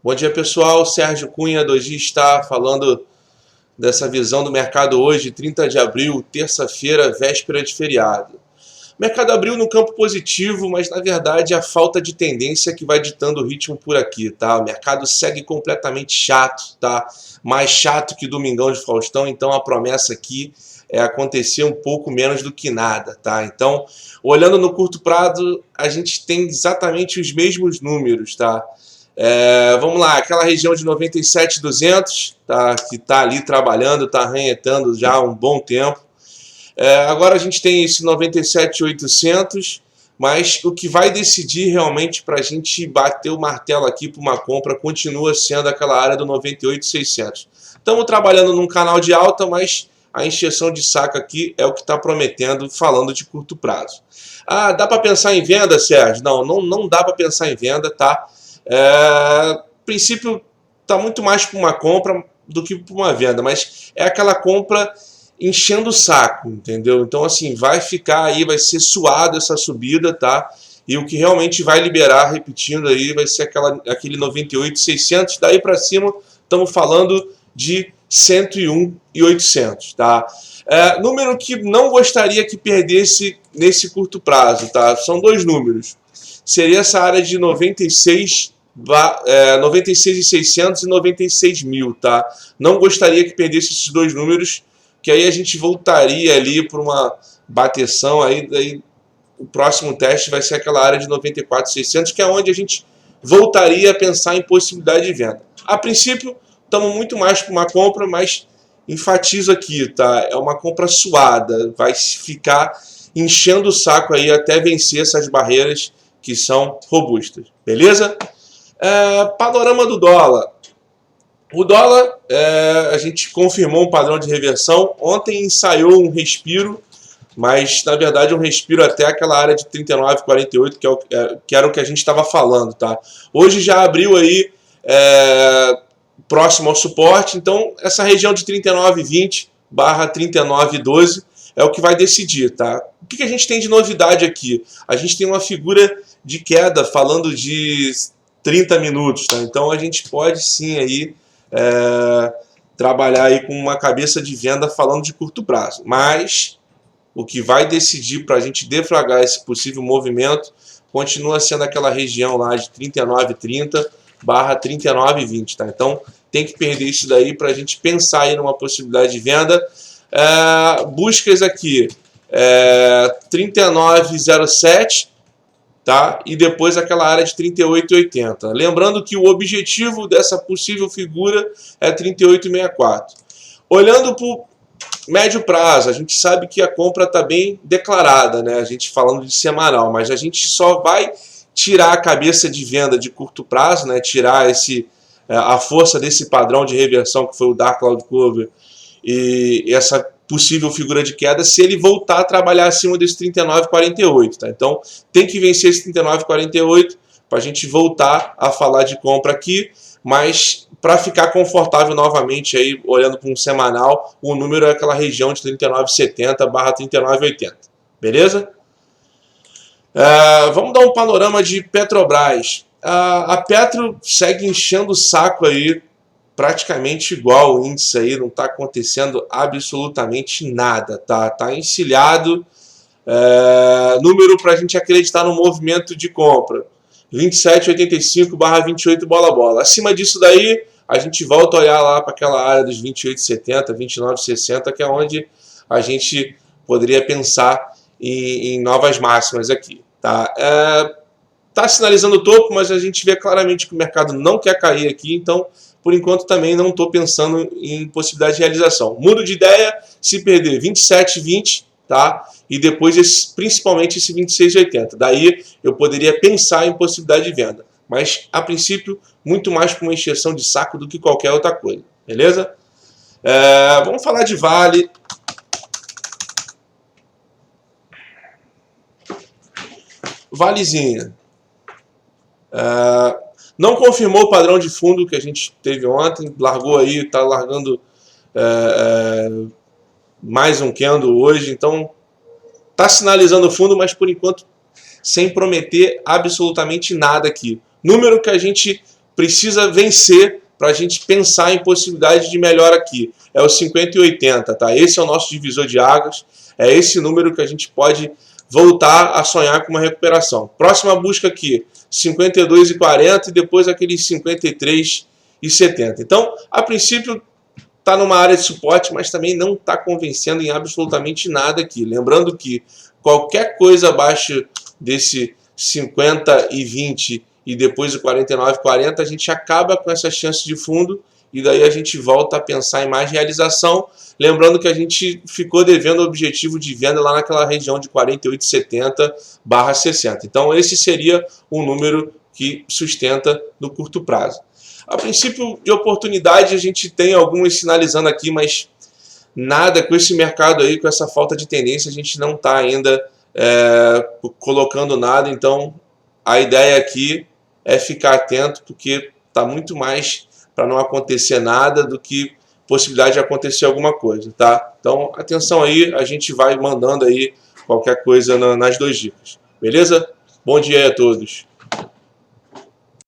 Bom dia, pessoal. Sérgio Cunha, 2G está falando dessa visão do mercado hoje, 30 de abril, terça-feira, véspera de feriado. O mercado abriu no campo positivo, mas na verdade a falta de tendência que vai ditando o ritmo por aqui, tá? O mercado segue completamente chato, tá? Mais chato que Domingão de Faustão, então a promessa aqui é acontecer um pouco menos do que nada, tá? Então, olhando no curto prazo, a gente tem exatamente os mesmos números, tá? Vamos lá, aquela região de 97,200, tá, que está ali trabalhando, está arranhetando já há um bom tempo. Agora a gente tem esse 97,800, mas o que vai decidir realmente para a gente bater o martelo aqui para uma compra continua sendo aquela área do 98,600. Estamos trabalhando num canal de alta, mas a injeção de saco aqui é o que está prometendo, falando de curto prazo. Ah, dá para pensar em venda, Sérgio? Não dá para pensar em venda, tá? Princípio está muito mais para uma compra do que para uma venda, mas é aquela compra enchendo o saco, entendeu? Então assim, vai ficar aí, vai ser suado essa subida, tá? E o que realmente vai liberar, repetindo aí, vai ser aquele 98,600, daí para cima estamos falando de 101,800, tá? Número que não gostaria que perdesse nesse curto prazo, tá? São dois números. Seria essa área de 96,600 e 96 mil, tá? Não gostaria que perdesse esses dois números, que aí a gente voltaria ali para uma bateção, aí o próximo teste vai ser aquela área de 94,600, que é onde a gente voltaria a pensar em possibilidade de venda. A princípio, estamos muito mais para uma compra, mas enfatizo aqui, tá? É uma compra suada, vai ficar enchendo o saco aí até vencer essas barreiras que são robustas, beleza? Panorama do dólar. O dólar, a gente confirmou um padrão de reversão. Ontem ensaiou um respiro, mas na verdade um respiro até aquela área de 39,48, que era o que a gente estava falando, tá? Hoje já abriu aí próximo ao suporte, então essa região de 39,20 barra 39,12 é o que vai decidir, tá? O que a gente tem de novidade aqui? A gente tem uma figura de queda falando de 30 minutos, tá? Então a gente pode sim aí trabalhar aí com uma cabeça de venda falando de curto prazo, mas o que vai decidir para a gente deflagrar esse possível movimento continua sendo aquela região lá de 39,30 barra 39,20, tá? Então tem que perder isso daí para a gente pensar aí numa possibilidade de venda. Buscas aqui 39,07, tá? E depois aquela área de 38,80. Lembrando que o objetivo dessa possível figura é 38,64. Olhando para o médio prazo, a gente sabe que a compra está bem declarada, né? A gente falando de semanal, mas a gente só vai tirar a cabeça de venda de curto prazo, né? Tirar a força desse padrão de reversão que foi o Dark Cloud Cover e essa possível figura de queda se ele voltar a trabalhar acima desse 39,48, tá? Então tem que vencer esse 39,48 para a gente voltar a falar de compra aqui, mas para ficar confortável novamente aí, olhando para um semanal, o número é aquela região de 39,70 barra 39,80, beleza? Vamos dar um panorama de Petrobras. A Petro segue enchendo o saco aí, praticamente igual o índice aí, não está acontecendo absolutamente nada, tá? Tá encilhado. Número para a gente acreditar no movimento de compra: 27,85 barra 28 bola. Acima disso daí, a gente volta a olhar lá para aquela área dos 28,70, 29,60, que é onde a gente poderia pensar em novas máximas aqui, tá? Tá sinalizando o topo, mas a gente vê claramente que o mercado não quer cair aqui, então por enquanto também não estou pensando em possibilidade de realização. Mudo de ideia se perder 27,20, tá? E depois principalmente esse 26,80. Daí eu poderia pensar em possibilidade de venda, mas a princípio muito mais para uma encheção de saco do que qualquer outra coisa, beleza? Vamos falar de Vale. Valezinha. Não confirmou o padrão de fundo que a gente teve ontem, largou aí, está largando mais um candle hoje, então está sinalizando o fundo, mas por enquanto sem prometer absolutamente nada aqui. Número que a gente precisa vencer para a gente pensar em possibilidade de melhora aqui. É o 50 e 80, tá? Esse é o nosso divisor de águas, é esse número que a gente pode voltar a sonhar com uma recuperação. Próxima busca aqui, 52 e 40 e depois aqueles 53 e 70. Então, a princípio, está numa área de suporte, mas também não está convencendo em absolutamente nada aqui. Lembrando que qualquer coisa abaixo desse 50 e 20 e depois o 49 e 40, a gente acaba com essa chance de fundo e daí a gente volta a pensar em mais realização. Lembrando que a gente ficou devendo o objetivo de venda lá naquela região de 48,70/60. Então esse seria o número que sustenta no curto prazo. A princípio de oportunidade a gente tem algumas sinalizando aqui, mas nada com esse mercado aí, com essa falta de tendência, a gente não está ainda colocando nada. Então a ideia aqui é ficar atento, porque está muito mais para não acontecer nada do que possibilidade de acontecer alguma coisa, tá? Então atenção aí, a gente vai mandando aí qualquer coisa nas 2 dicas, beleza? Bom dia aí a todos.